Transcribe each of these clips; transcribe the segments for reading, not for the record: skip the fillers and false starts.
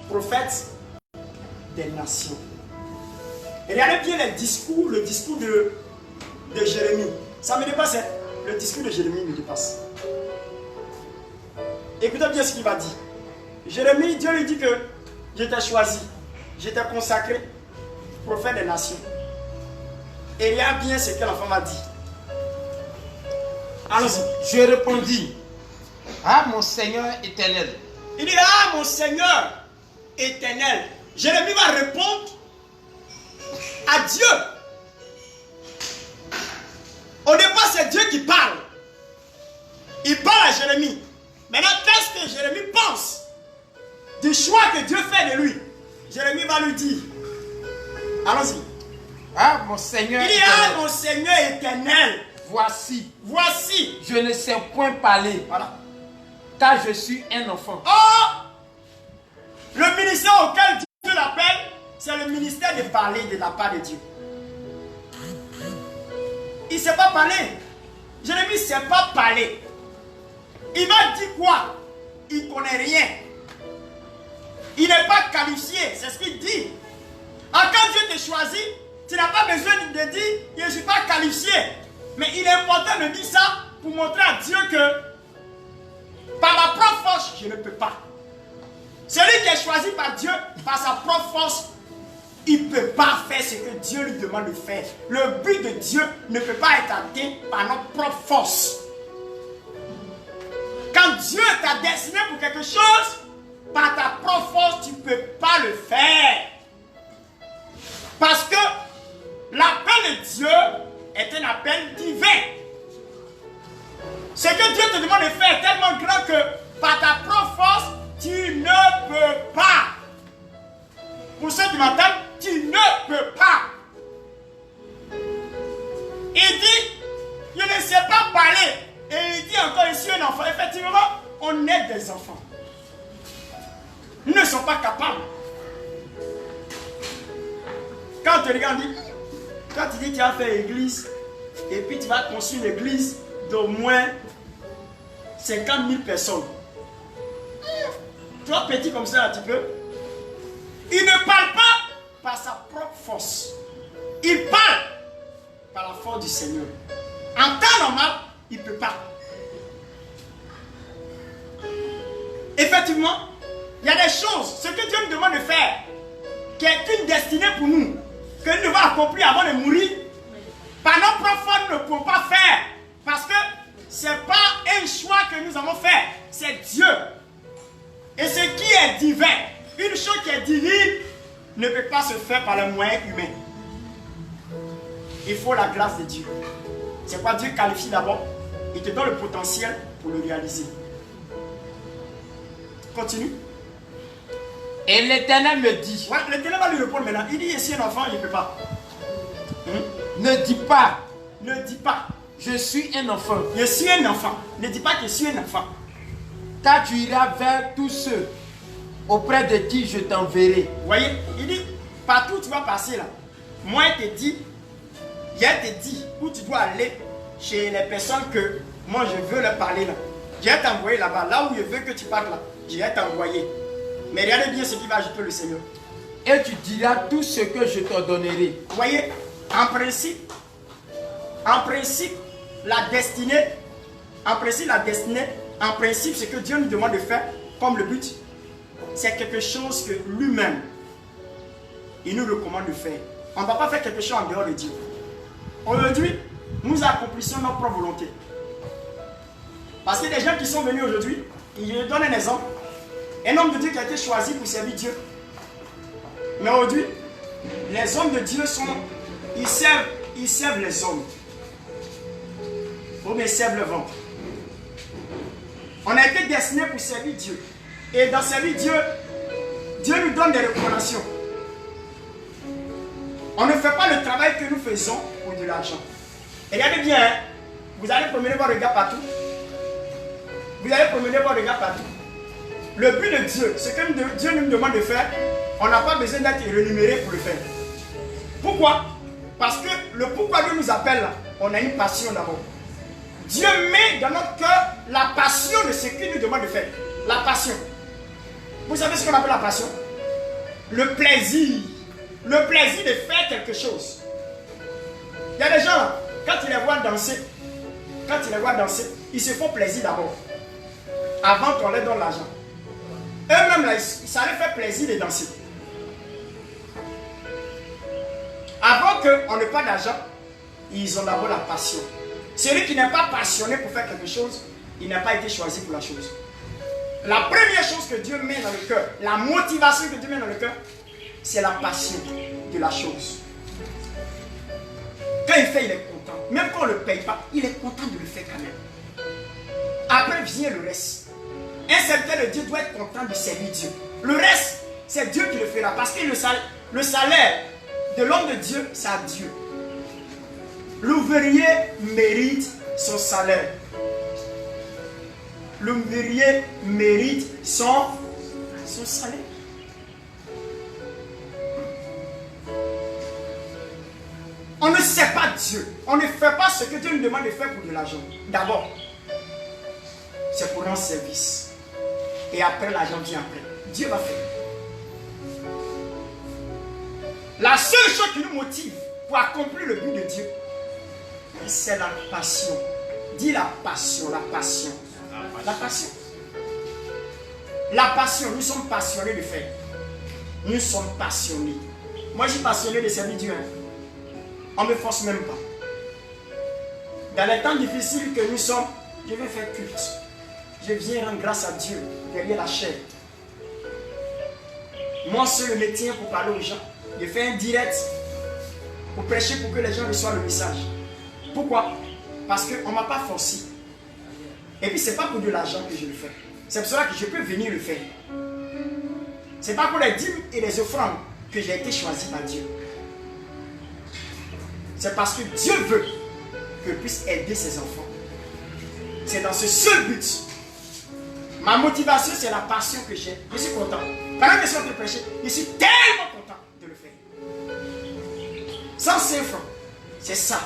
prophète des nations. Regardez bien le discours de Jérémie. Ça me dépasse, hein? Le discours de Jérémie me dépasse. Écoutez bien ce qu'il va dire. Jérémie, Dieu lui dit que je t'ai choisi, je t'ai consacré, prophète des nations. Et regarde bien ce que l'enfant m'a dit. Allons-y. Je répondis, ah mon Seigneur éternel. Il dit, ah mon Seigneur éternel. Jérémie va répondre à Dieu. Au départ, c'est Dieu qui parle. Il parle à Jérémie. Maintenant, qu'est-ce que Jérémie pense du choix que Dieu fait de lui? Jérémie va lui dire, allons-y. Ah mon Seigneur Il dit, éternel. ah mon Seigneur éternel. Voici, Je ne sais point parler, Voilà. car je suis un enfant. Oh! Le ministère auquel Dieu l'appelle, c'est le ministère de parler de la part de Dieu. Il ne sait pas parler. Jérémie ne sait pas parler. Il m'a dit quoi? Il ne connaît rien. Il n'est pas qualifié. C'est ce qu'il dit. Quand Dieu te choisit, tu n'as pas besoin de dire je ne suis pas qualifié. Mais il est important de dire ça pour montrer à Dieu que par ma propre force, je ne peux pas. Celui qui est choisi par Dieu, par sa propre force, il ne peut pas faire ce que Dieu lui demande de faire. Le but de Dieu ne peut pas être atteint par notre propre force. Quand Dieu t'a destiné pour quelque chose, par ta propre force, tu ne peux pas le faire. Parce que l'appel de Dieu est un appel divin. Ce que Dieu te demande de faire est tellement grand que par ta propre force, tu ne peux pas. Pour ceux qui m'entendent, tu ne peux pas. Il dit, je ne sais pas parler. Et il dit encore, je suis un enfant. Effectivement, on est des enfants. Nous ne sommes pas capables. Quand tu regardes, quand tu dis que tu vas faire l'église, et puis tu vas construire une église d'au moins 50 000 personnes. Tu vois, petit comme ça un petit peu. Il ne parle pas par sa propre force. Il parle par la force du Seigneur. En temps normal, il ne peut pas. Effectivement, il y a des choses, ce que Dieu nous demande de faire, qui est une destinée pour nous, que nous devons accomplir avant de mourir. Par notre propre force, nous ne pouvons pas faire. Parce que ce n'est pas un choix que nous avons fait, c'est Dieu. Et ce qui est divin, une chose qui est divine, ne peut pas se faire par les moyens humains. Il faut la grâce de Dieu. C'est quoi Dieu qualifie d'abord? Il te donne le potentiel pour le réaliser. Continue. Et l'Éternel me dit, Ouais, l'Éternel va lui répondre maintenant. Il dit, ici un enfant, il ne peut pas. ne dis pas, Ne dis pas, je suis un enfant, je suis un enfant. Ne dis pas que je suis un enfant. car tu iras vers tous ceux auprès de qui je t'enverrai. Vous voyez, il dit, partout où tu vas passer là, moi il te dit où tu dois aller chez les personnes que moi je veux leur parler là. Je vais t'envoyer là-bas, là où je veux que tu parles là, je vais t'envoyer. Mais regardez bien ce qui va ajouter le Seigneur. Et tu diras tout ce que je t'ordonnerai. Vous voyez, en principe, la destinée, en principe, ce que Dieu nous demande de faire comme le but, c'est quelque chose que lui-même, il nous recommande de faire. On ne va pas faire quelque chose en dehors de Dieu. Aujourd'hui, nous accomplissons notre propre volonté. Parce que les gens qui sont venus aujourd'hui, je donne un exemple. Un homme de Dieu qui a été choisi pour servir Dieu. Mais aujourd'hui, les hommes de Dieu ils servent les hommes. Ou bien ils servent le ventre. On a été destiné pour servir Dieu. Et dans servir Dieu, Dieu nous donne des recommandations. On ne fait pas le travail que nous faisons pour de l'argent. Regardez bien, hein? Vous allez promener votre regard partout. Vous allez promener votre regard partout. Le but de Dieu, ce que Dieu nous demande de faire, on n'a pas besoin d'être rémunéré pour le faire. Pourquoi? Parce que le pourquoi Dieu nous appelle là, on a une passion d'abord. Dieu met dans notre cœur la passion de ce qu'il nous demande de faire. La passion. Vous savez ce qu'on appelle la passion? le plaisir de faire quelque chose. Il y a des gens là, quand ils les voient danser, ils se font plaisir d'abord, avant qu'on leur donne l'argent. Eux-mêmes là, ça leur fait plaisir de danser. Avant qu'on n'ait pas d'argent, ils ont d'abord la passion. Celui qui n'est pas passionné pour faire quelque chose, il n'a pas été choisi pour la chose. La première chose que Dieu met dans le cœur, la motivation que Dieu met dans le cœur, c'est la passion de la chose. Quand il fait, il est content. Même quand on ne le paye pas, il est content de le faire quand même. Après vient le reste. Un serviteur de Dieu doit être content de servir Dieu. Le reste, c'est Dieu qui le fera. Parce que le salaire de l'homme de Dieu, c'est à Dieu. L'ouvrier mérite son salaire. L'ouvrier mérite son salaire. On ne sait pas Dieu. On ne fait pas ce que Dieu nous demande de faire pour de l'argent. D'abord, c'est pour rendre service. Et après, l'argent vient après. Dieu va faire. La seule chose qui nous motive pour accomplir le but de Dieu, c'est la passion. Dis la passion, la passion. La passion. La passion, nous sommes passionnés de faire. Nous sommes passionnés. Moi, je suis passionné de servir Dieu. On ne me force même pas. Dans les temps difficiles que nous sommes, je vais faire culte. Je viens rendre grâce à Dieu derrière la chair. Moi seul me tiens pour parler aux gens. Je fais un direct pour prêcher pour que les gens reçoivent le message. Pourquoi? Parce qu'on ne m'a pas forcé. Et puis ce n'est pas pour de l'argent que je le fais. C'est pour cela que je peux venir le faire. Ce n'est pas pour les dîmes et les offrandes que j'ai été choisi par Dieu. C'est parce que Dieu veut que je puisse aider ses enfants. C'est dans ce seul but. Ma motivation, c'est la passion que j'ai. Je suis content. Pendant que je suis en train de prêcher, je suis tellement content de le faire. 105 francs, c'est ça.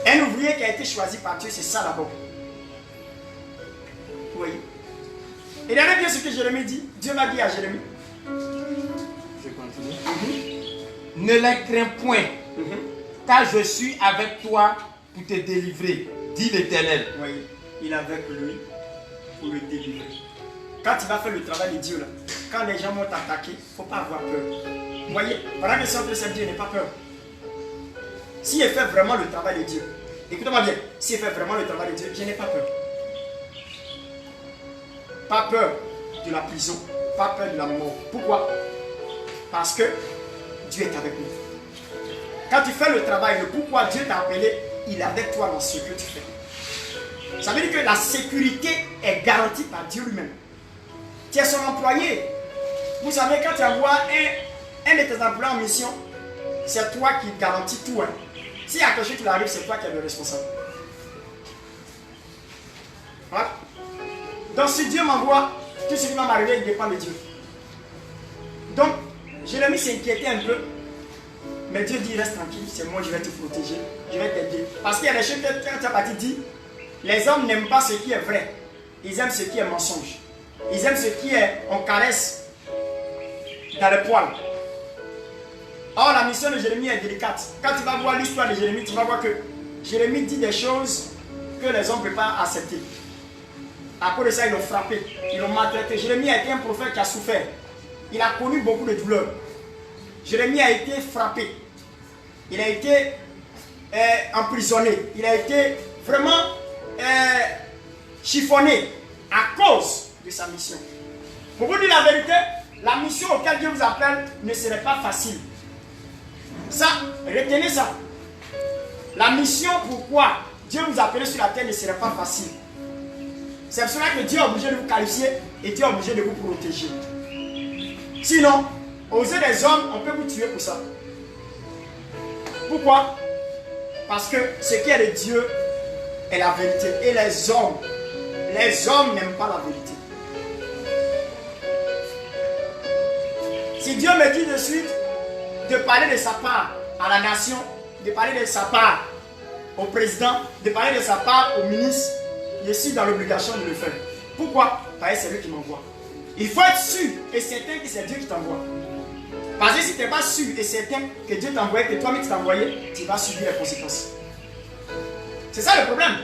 Un ouvrier qui a été choisi par Dieu, c'est ça d'abord. Vous voyez? Et regardez bien ce que Jérémie dit. Dieu m'a dit à Jérémie. Je continue. Ne les crains point, car je suis avec toi pour te délivrer, dit l'Éternel. Oui, il est avec lui pour le délivrer. Quand tu vas faire le travail de Dieu, là, quand les gens vont t'attaquer, il ne faut pas avoir peur. Vous voyez, pendant que c'est de cette Dieu, n'aie pas peur. S'il fait vraiment le travail de Dieu, écoutez-moi bien, s'il fait vraiment le travail de Dieu, je n'ai pas peur. Pas peur de la prison, pas peur de la mort. Pourquoi? Parce que Dieu est avec nous. Quand tu fais le travail, le pourquoi Dieu t'a appelé, il est avec toi dans ce que tu fais. Ça veut dire que la sécurité est garantie par Dieu lui-même. Tu es son employé. Vous savez, quand tu envoies un de tes employés en mission, c'est toi qui garantis tout. Hein. S'il y a quelque chose qui arrive, c'est toi qui es le responsable. Voilà. Donc si Dieu m'envoie, tout ce qui va m'arriver, il dépend de Dieu. Donc, Jérémie s'inquiétait un peu. Mais Dieu dit, reste tranquille, c'est moi, je vais te protéger, je vais t'aider. Parce qu'il y a des choses que quand tu as parti dit, les hommes n'aiment pas ce qui est vrai. Ils aiment ce qui est mensonge. Ils aiment ce qui est, on caresse dans le poil. Or, la mission de Jérémie est délicate. Quand tu vas voir l'histoire de Jérémie, tu vas voir que Jérémie dit des choses que les hommes ne peuvent pas accepter. À cause de ça, ils l'ont frappé, ils l'ont maltraité. Jérémie a été un prophète qui a souffert. Il a connu beaucoup de douleurs. Jérémie a été frappé. Il a été emprisonné. Il a été vraiment chiffonné à cause de sa mission. Pour vous dire la vérité, la mission auquel Dieu vous appelle ne serait pas facile. Ça, retenez ça. La mission pourquoi Dieu vous appelle sur la terre ne serait pas facile. C'est pour cela que Dieu est obligé de vous qualifier et Dieu est obligé de vous protéger. Sinon, aux yeux des hommes, on peut vous tuer pour ça. Pourquoi? Parce que ce qui est de Dieu est la vérité. Et les hommes n'aiment pas la vérité. Si Dieu me dit de suite de parler de sa part à la nation, de parler de sa part au président, de parler de sa part au ministre, je suis dans l'obligation de le faire. Pourquoi? Parce que c'est lui qui m'envoie. Il faut être sûr et certain que c'est Dieu qui t'envoie. Parce que si tu n'es pas sûr et certain que Dieu t'a envoyé, que toi-même tu t'as envoyé, tu vas subir les conséquences. C'est ça le problème.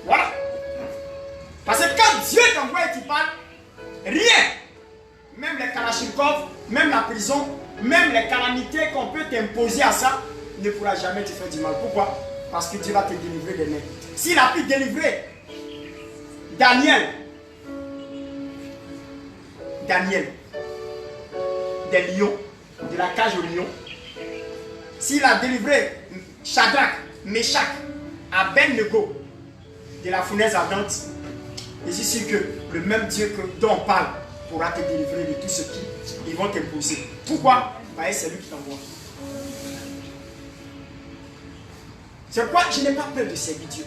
Voilà. Parce que quand Dieu t'envoie et tu parles, rien, même les kalachnikovs, même la prison, même les calamités qu'on peut t'imposer à ça, ne pourra jamais te faire du mal. Pourquoi? Parce que Dieu va te délivrer des mains. S'il a pu délivrer Daniel des lions, de la cage aux lions, s'il a délivré Shadrach, Meshach, Abednego de la fournaise ardente, je suis sûr que le même Dieu dont on parle pourra te délivrer de tout ce qu'ils vont t'imposer. Pourquoi? Parce que c'est lui qui t'envoie. C'est pourquoi je n'ai pas peur de servir Dieu.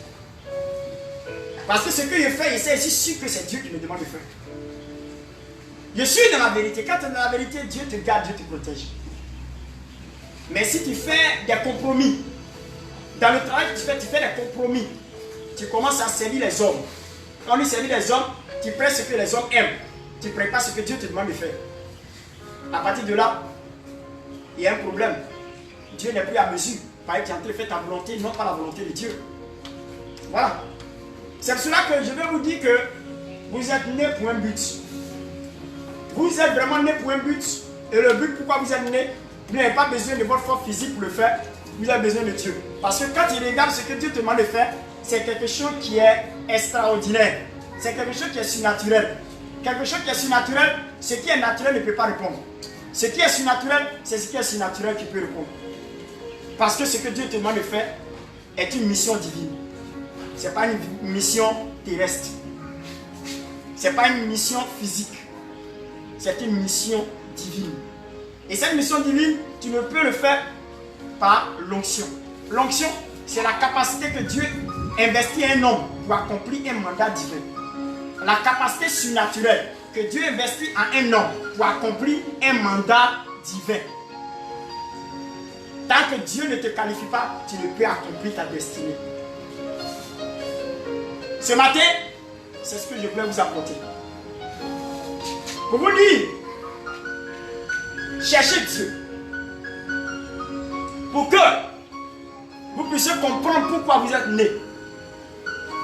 Parce que ce que je fais, je suis sûr que c'est Dieu qui me demande de faire. Je suis dans la vérité. Quand tu es dans la vérité, Dieu te garde, Dieu te protège. Mais si tu fais des compromis, dans le travail que tu fais des compromis, tu commences à servir les hommes. Quand tu servis les hommes, tu prends ce que les hommes aiment. Tu ne prends pas ce que Dieu te demande de faire. À partir de là, il y a un problème. Dieu n'est plus à mesure. Parce que tu es en train de faire ta volonté, non pas la volonté de Dieu. Voilà. C'est pour cela que je vais vous dire que vous êtes nés pour un but. Vous êtes vraiment nés pour un but. Et le but pourquoi vous êtes nés, vous n'avez pas besoin de votre force physique pour le faire. Vous avez besoin de Dieu. Parce que quand tu regardes ce que Dieu te demande de faire, c'est quelque chose qui est extraordinaire. C'est quelque chose qui est surnaturel. Quelque chose qui est surnaturel, ce qui est naturel ne peut pas répondre. Ce qui est surnaturel, c'est ce qui est surnaturel qui peut répondre. Parce que ce que Dieu te demande de faire est une mission divine. Ce n'est pas une mission terrestre. Ce n'est pas une mission physique. C'est une mission divine. Et cette mission divine, tu ne peux le faire par l'onction. L'onction, c'est la capacité que Dieu investit un homme pour accomplir un mandat divin. La capacité surnaturelle que Dieu investit en un homme pour accomplir un mandat divin. Tant que Dieu ne te qualifie pas, tu ne peux accomplir ta destinée. Ce matin, c'est ce que je voulais vous apporter. Pour vous dire, cherchez Dieu. Pour que vous puissiez comprendre pourquoi vous êtes nés.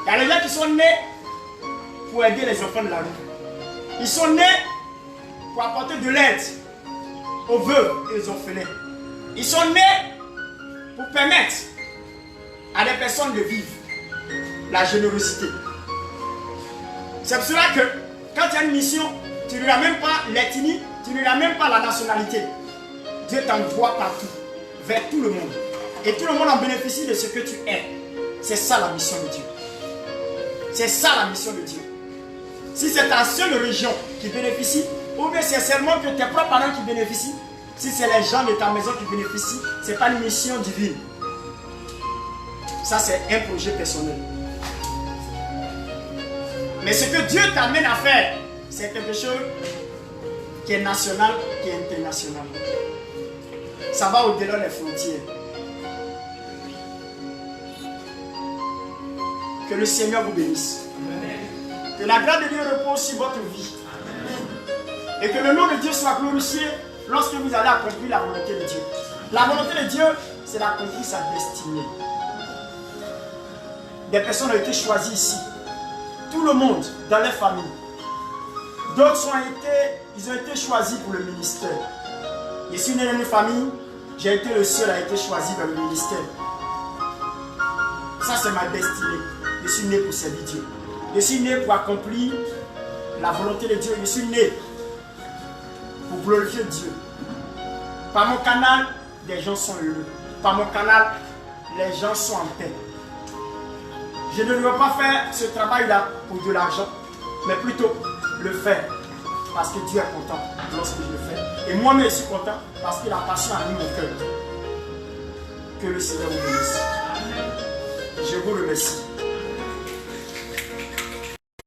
Il y a des gens qui sont nés pour aider les enfants de la rue. Ils sont nés pour apporter de l'aide aux veuves et aux orphelins. Ils sont nés pour permettre à des personnes de vivre la générosité. C'est pour cela que quand tu as une mission, tu ne l'as même pas l'ethnie, tu ne l'as même pas la nationalité. Dieu t'envoie partout, vers tout le monde. Et tout le monde en bénéficie de ce que tu es. C'est ça la mission de Dieu. C'est ça la mission de Dieu. Si c'est ta seule région qui bénéficie, ou bien c'est seulement que tes propres parents qui bénéficient, si c'est les gens de ta maison qui bénéficient, ce n'est pas une mission divine. Ça, c'est un projet personnel. Mais ce que Dieu t'amène à faire, c'est quelque chose qui est national, qui est international. Ça va au-delà des frontières. Que le Seigneur vous bénisse. Que la grâce de Dieu repose sur votre vie. Et que le nom de Dieu soit glorifié lorsque vous allez accomplir la volonté de Dieu. La volonté de Dieu, c'est d'accomplir sa destinée. Des personnes ont été choisies ici. Tout le monde dans les familles. D'autres ils ont été choisis pour le ministère. Je suis né dans une famille, j'ai été le seul à être choisi dans le ministère. Ça, c'est ma destinée. Je suis né pour servir Dieu. Je suis né pour accomplir la volonté de Dieu. Je suis né pour glorifier Dieu. Par mon canal, des gens sont heureux. Par mon canal, les gens sont en paix. Je ne veux pas faire ce travail-là pour de l'argent, mais plutôt le faire parce que Dieu est content lorsque je le fais. Et moi-même, je suis content parce que la passion a mis mon cœur. Que le Seigneur vous bénisse. Je vous remercie.